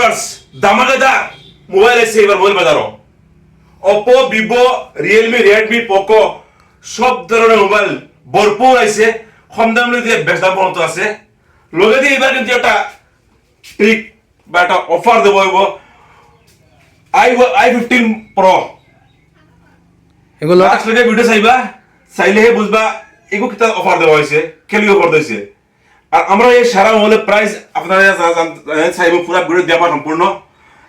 Viewers দামাকাদার mobile এসে এবার mobile বাজারও Oppo, Vivo, Realme, Redmi, Poco সব ধরনের মোবাইল ভরপুর আইছে কম দামে দিয়ে বেশ দাম পর্যন্ত আছে লগে দিয়ে এবার কিন্তু একটা ট্রিক বা একটা অফার দেবো i15 Pro এগুলো লাস্ট লগে ভিডিও চাইলে বুঝবা এগো কিটা অফার দেওয়া হয়েছে কেলি অফার দিয়েছে আর আমরা এই সারা মোবাইলের প্রাইস আপনারা চাইবো পুরো ভিডিও দেওয়া সম্পূর্ণ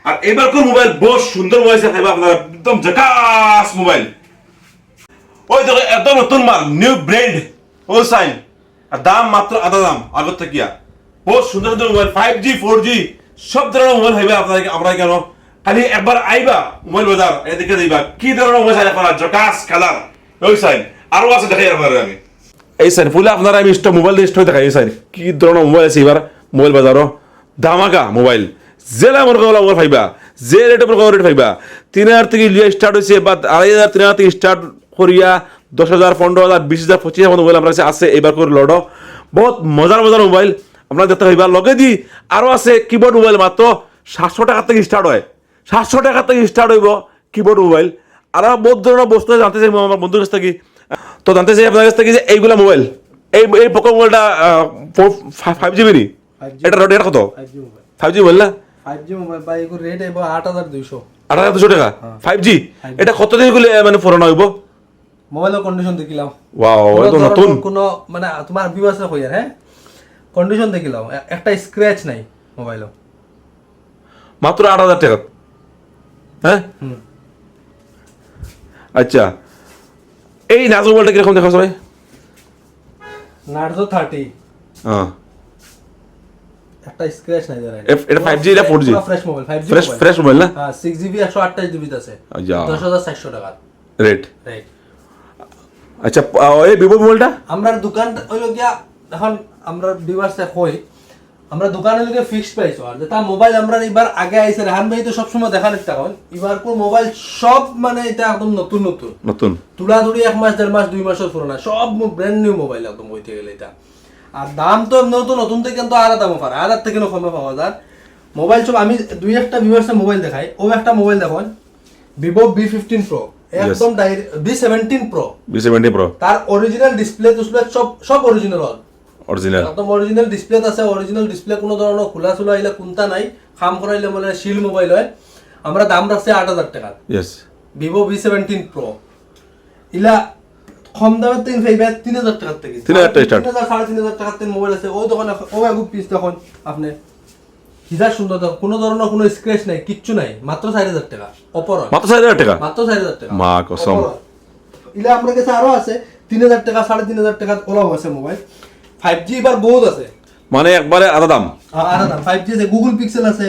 আর এবারকার মোবাইল বহুত সুন্দর মোবাইল চাইবা আপনারা একদম ঝাকাস মোবাইল ওই দেখো একদম নতুন মাল নিউ ব্র্যান্ড ও সাইন আর দাম মাত্র আধা দাম আগত থেকে বহুত সুন্দর সুন্দর মোবাইল 5G 4G সব ধরনের মোবাইল হইবে আপনাদের আমরা কেন খালি একবার আইবা মোবাইল বাজার এদিকে দিবা কি ধরনের মোবাইল চাই আপনারা ঝাকাস কালার ওই সাইন আরো আছে দেখাই আপনারা আমি এই সাইন ফুলে আপনারা আমি স্টক মোবাইল দিয়ে স্টক দেখাই এই সাইন কি ধরনের মোবাইল আছে এবার মোবাইল বাজারও দামাকা মোবাইল জেলা মনে করা মোবাইল পাইবা যে রেটে মনে রেট পাইবা 3000 থেকে স্টার্ট হয়েছে বা 2500 3000 থেকে স্টার্ট করিয়া 10,000 15,000 20,000 25,000 মোবাইল আমরা কাছে আছে এবার করে লড়ো বহুত মজার মজার মোবাইল আপনারা দেখতে পাইবা লগে দি আরো আছে কিবোর্ড মোবাইল মাত্র 700 টাকা থেকে স্টার্ট হয় 700 টাকা থেকে স্টার্ট হইব কিবোর্ড মোবাইল আর বহুত ধরনের বস্তু জানতে চাই আমার বন্ধুর কাছ থেকে তো জানতে চাই আপনার কাছ থেকে যে এইগুলা মোবাইল এই পোকো মোবাইলটা 5GB নি এটা রেট কত 5G মোবাইল না 5G মোবাইল ভাই এর রেট এব 8200 8200 টাকা 5G এটা কত দিন গুলো মানে পুরানো হইব মোবাইলের কন্ডিশন দেখিলাম ওয়াও এটা নতুন কোন মানে তোমার বিবাসে কই আর হ্যাঁ কন্ডিশন দেখিলাম একটা স্ক্র্যাচ নাই মোবাইলে মাত্র 8000 টাকা হ্যাঁ আচ্ছা এই নাজো মোবাইলটা কিরকম দেখাও সবাই নার্জো 30 হ্যাঁ একটা স্ক্র্যাচ নাই জানেন এটা 5G এটা 4G fresh mobile 5G fresh mobile না হ্যাঁ 6GB 128GB আছে আচ্ছা 10400 টাকা রেট রাইট আচ্ছা এই ভিভো মোবাইলটা আমরা দোকান হইলো গিয়া এখন আমরা বিবাসে কই আমরা দোকানে লগে ফিক্সড প্রাইস আর যেটা মোবাইল আমরা এবার আগে আইছে রেহান ভাই তো সব সময় দেখান একটা কোন এবার কোন মোবাইল সব মানে এটা একদম নতুন নতুন নতুন তুলাধুরি 1 মাস 1.5 মাস 2 মাসের পুরনো সব ব্র্যান্ড নিউ মোবাইল একদম হইতে গেলে এটা আর দাম তো নতুন নতুন থেকে কিন্তু আলাদা দাম পারে আলাদা থেকে কমে পাওয়া যায় মোবাইল সব আমি দুই একটা ভিউয়ার্সের মোবাইল দেখাই ও একটা মোবাইল দেখুন Vivo B15 Pro একদম B17 Pro B17 Pro তার অরিজিনাল ডিসপ্লে সব অরিজিনাল অরিজিনাল একদম অরিজিনাল ডিসপ্লে আছে অরিজিনাল ডিসপ্লে কোনো ধরনের খোলা চলা আইলে কোনটা নাই খাম করাইলে মানে শিল মোবাইল হয় আমরা দাম রাখছি 8000 টাকা यस Vivo B17 Pro ইলা কম দামের তিন ফাইবা 3000 টাকা থেকে 3000 টাকা স্টার্ট 3000 টাকা থেকে মোবাইল আছে ওই দোকানে ও আগু পিস দেখুন আপনি হিজা সুন্দর কোনো ধরনের কোনো স্ক্র্যাচ নাই কিচ্ছু নাই মাত্র 4000 টাকা অপর মাত্র 4000 টাকা মাত্র 4000 টাকা মা কসম ইলা আমরা কাছে আরো আছে 3000 টাকা 3500 টাকা ওলাও আছে মোবাইল 5G এবার বহুত আছে মানে একবারে আধা দাম আধা দাম 5G আছে Google Pixel আছে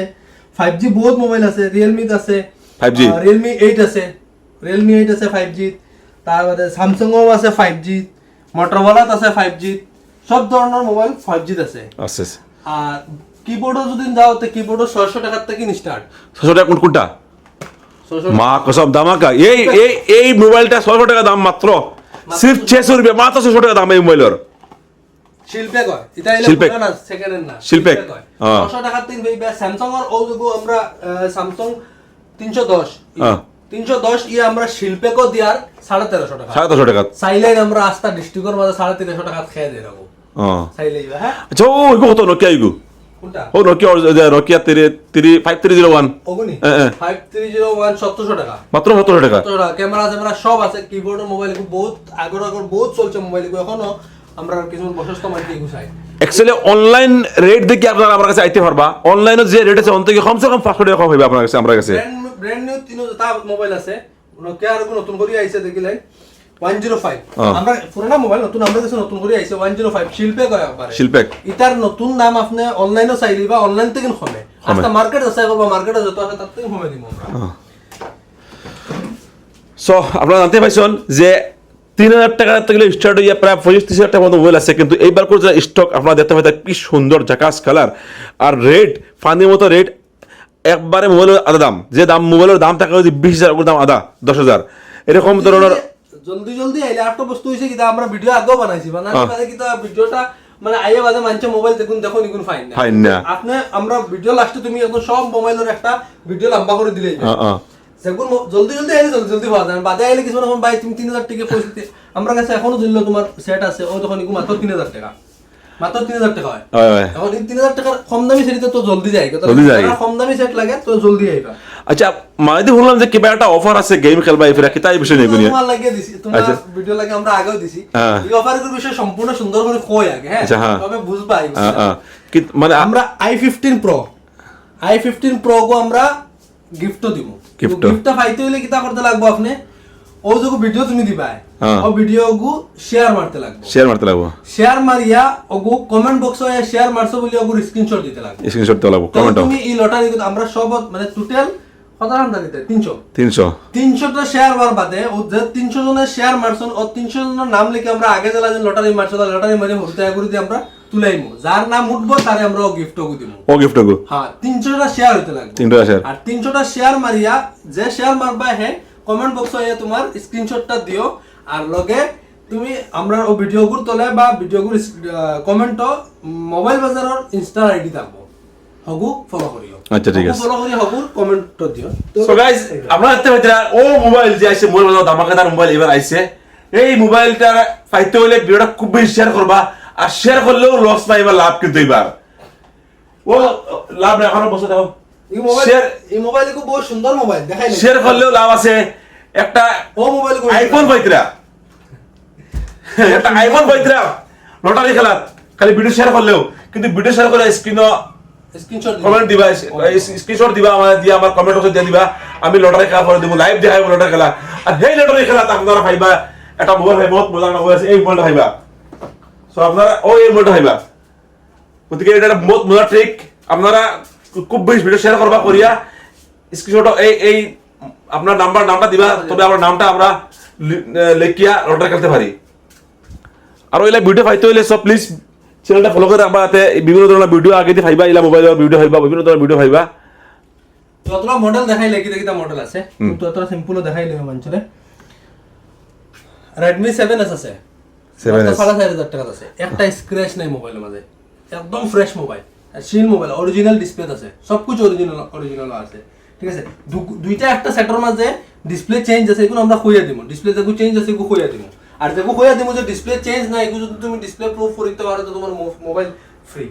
5G বহুত মোবাইল আছে Realme আছে 5G Realme 8 আছে Realme 8 আছে 5G তারপরে Samsung ও আছে 5G Motorola আছে 5G সব ধরনের মোবাইল 5G আছে আছে আর কিবোর্ডও যদি যাও তো কিবোর্ডও 600 টাকা থেকে স্টার্ট 600 টাকা কোনটা মা কসম দামাকা এই মোবাইলটা 600 টাকা দাম মাত্র সির্ফ 600 টাকা মাত্র 600 টাকা দাম এই মোবাইলের শিল্পে কয় এটা ইলেকট্রনিক না সেকেন্ড হ্যান্ড না শিল্পে 600 টাকা তিন ভাই স্যামসাং আর ওগুলো আমরা স্যামসাং 310 310 ইয়া আমরা শিল্পে কো দিয়ার 1350 টাকা 1350 টাকা সাইলাইন আমরা আস্তা ডিস্ট্রিক্টের মধ্যে 350 টাকা খেয়ে দেই রাখো সাইলাই হ্যাঁ আচ্ছা ও কত নোকিয়া ইগো কোনটা ও নোকিয়া 5301 ওগুনি 5301 700 টাকা মাত্র 700 টাকা ক্যামেরা সব আছে কিবোর্ড মোবাইল বহুত আগর বহুত চলছে মোবাইল এখনো আমরা কিছু বসস্ত মাইকে গুছাই অ্যাকচুয়ালি অনলাইন রেট দেখি আপনারা আমার কাছে আইতে পারবা অনলাইনে যে রেট আছে অন থেকে কমসে কম 500 টাকা কম হবে আপনার কাছে আমার কাছে ব্র্যান্ড নিউ তিনটা মোবাইল আছে নোকিয়া আর নতুন করে আইছে দেখিলেন 105 আমরা পুরোনো মোবাইল নতুন আমরা কাছে নতুন করে আইছে 105 শিল্পে কয় পারে শিল্পে ইতার নতুন নাম আপনি অনলাইনও চাইলিবা অনলাইন থেকে কমে আজকে মার্কেট আছে বা মার্কেটে যত আছে তার থেকে কমে দিব আমরা সো আপনারা জানতে পাইছেন যে 3000 টাকা থেকে স্টার্ট হইয়া প্রায় 25,000 টাকার মতো মোবাইল আছে কিন্তু এইবার করে যে স্টক আপনারা দেখতে পাইতে কি সুন্দর জাকাস কালার আর রেট ফানির মতো রেট একবারে মোবাইলের আধা দাম যে দাম মোবাইলের দাম টাকা যদি 20,000 করে দাম আধা 10,000 এরকম ধরনের জলদি আইলে আরেকটা বস্তু হইছে কি আমরা ভিডিও আগেও বানাইছি বানাইছি কি ভিডিওটা মানে আইয়া বাদে মানুষ মোবাইল দেখুন দেখো নিগুন ফাইন না ফাইন না। আপনি আমরা ভিডিও লাস্টে তুমি একদম সব মোবাইলের একটা ভিডিও লম্বা করে দিলেই যেগুন জলদি জলদি আইলে জলদি জলদি পাওয়া যায় বাদে আইলে কিছু এখন ভাই তুমি 3000 টাকা পয়সা আমরা কাছে এখনো দিল তোমার সেট আছে ও তখন নিগু মাত্র 3000 টাকা মাত্র 3000 টাকা হয় এখন এই 3000 টাকার কম দামি সেটে তো জলদি যায় কম দামি সেট লাগে তো জলদি আইবা আচ্ছা মাইদি বললাম যে কিবা একটা অফার আছে গেম খেলবা এফরা কিতা এই বিষয় নেই তোমার লাগিয়ে দিছি তোমার ভিডিও লাগে আমরা আগেও দিছি এই অফারের বিষয় সম্পূর্ণ সুন্দর করে কই আগে হ্যাঁ তবে বুঝবা কি মানে আমরা i15 Pro গো আমরা গিফটও দিব গিফটটা পাইতে হইলে কিতা করতে লাগবে আপনি ও যে ভিডিও তুমি দিবা ও ভিডিও গু শেয়ার মারতে লাগবে শেয়ার মারিয়া ওগু কমেন্ট বক্সে শেয়ার মারছো বলি ওগু স্ক্রিনশট দিতে লাগবে কমেন্ট তুমি এই লটারি আমরা সব মানে টোটাল কত টাকা দিতে 300টা শেয়ার মার বাদে ও যে 300 জনের শেয়ার মারছন ও 300 জনের নাম লিখে আমরা আগে জেলা যে লটারি মারছো লটারি মারি হরতে করে দিয়ে আমরা তুলাইমু যার নাম উঠবো তারে আমরা গিফট গু দিমু হ্যাঁ 300টা শেয়ার হইতে লাগবে আর 300টা শেয়ার মারিয়া যে শেয়ার মারবা হে কমেন্ট বক্সে তোমার স্ক্রিনশটটা দিও আর লগে তুমি আমরা ও ভিডিও গুর তোলে বা ভিডিও গুর কমেন্টও মোবাইল বাজারের ইনস্টা আইডি থাকবো হগু ফলো করিও আচ্ছা ঠিক আছে ফলো করি হগু কমেন্টও দিও সো গাইস আমরা দেখতে পাইরা ও মোবাইল যে আইছে মোবাইল ধামাকাদার মোবাইল এবার আইছে এই মোবাইলটা পাইতে হইলে ভিডিওটা খুব বেশি শেয়ার করবা আর শেয়ার করলেও লস নাই বা লাভ কিন্তু এবার ও লাভ না এখনো বসে দাও এই মোবাইল খুব বহুত সুন্দর মোবাইল দেখাই শেয়ার করলেও লাভ আছে একটা ও মোবাইল আইফোন পাইতরা একটা আইফোন পাইতরা লটারি খেলা খালি ভিডিও শেয়ার করলেও কিন্তু ভিডিও শেয়ার করে স্ক্রিনশট কমেন্ট দিবা স্ক্রিনশট দিবা আমার দিয়ে আমার কমেন্ট বক্সে দিয়ে দিবা আমি লটারি খেলা করে দিব লাইভ দেখাইব লটারি খেলা আর এই লটারি খেলা আপনারা পাইবা একটা মোবাইল ভাই বহুত মজা মোবাইল আছে এই মোবাইলটা পাইবা সো আপনারা ও এই মোবাইলটা পাইবা ওদিকে এটা বহুত মজা ট্রিক আপনারা খুব বেশি ভিডিও শেয়ার করবা করিয়া স্ক্রিনশট এই আপনার নামটা দিবা তবে আমার নামটা আমরা লিখিয়া লটারি খেলতে পারি আর ওইলা ভিডিও পাইতে হইলে সব প্লিজ চ্যানেলটা ফলো করে রাখবা এতে বিভিন্ন ধরনের ভিডিও আগে দিয়ে পাইবা ইলা মোবাইলের ভিডিও পাইবা বিভিন্ন ধরনের ভিডিও পাইবা যতটা মডেল দেখাইলে কিটা মডেল আছে কিন্তু এতটা সিম্পলও দেখাইলে মঞ্চরে Redmi 7S আছে 7S 4500 টাকা আছে একটা স্ক্র্যাচ নাই মোবাইলের মধ্যে একদম ফ্রেশ মোবাইল আর শিল মোবাইল অরিজিনাল ডিসপ্লে আছে সবকিছু অরিজিনাল আছে ঠিক আছে দুইটা একটা সেটের মাঝে ডিসপ্লে চেঞ্জ আছে এগুলো আমরা কইয়া দিমু ডিসপ্লে যেগু চেঞ্জ আছে এগু কইয়া দিমু আর যেগু কইয়া দিমু যে ডিসপ্লে চেঞ্জ না এগু যদি তুমি ডিসপ্লে প্রুফ করিতে পারো তো তোমার মোবাইল ফ্রি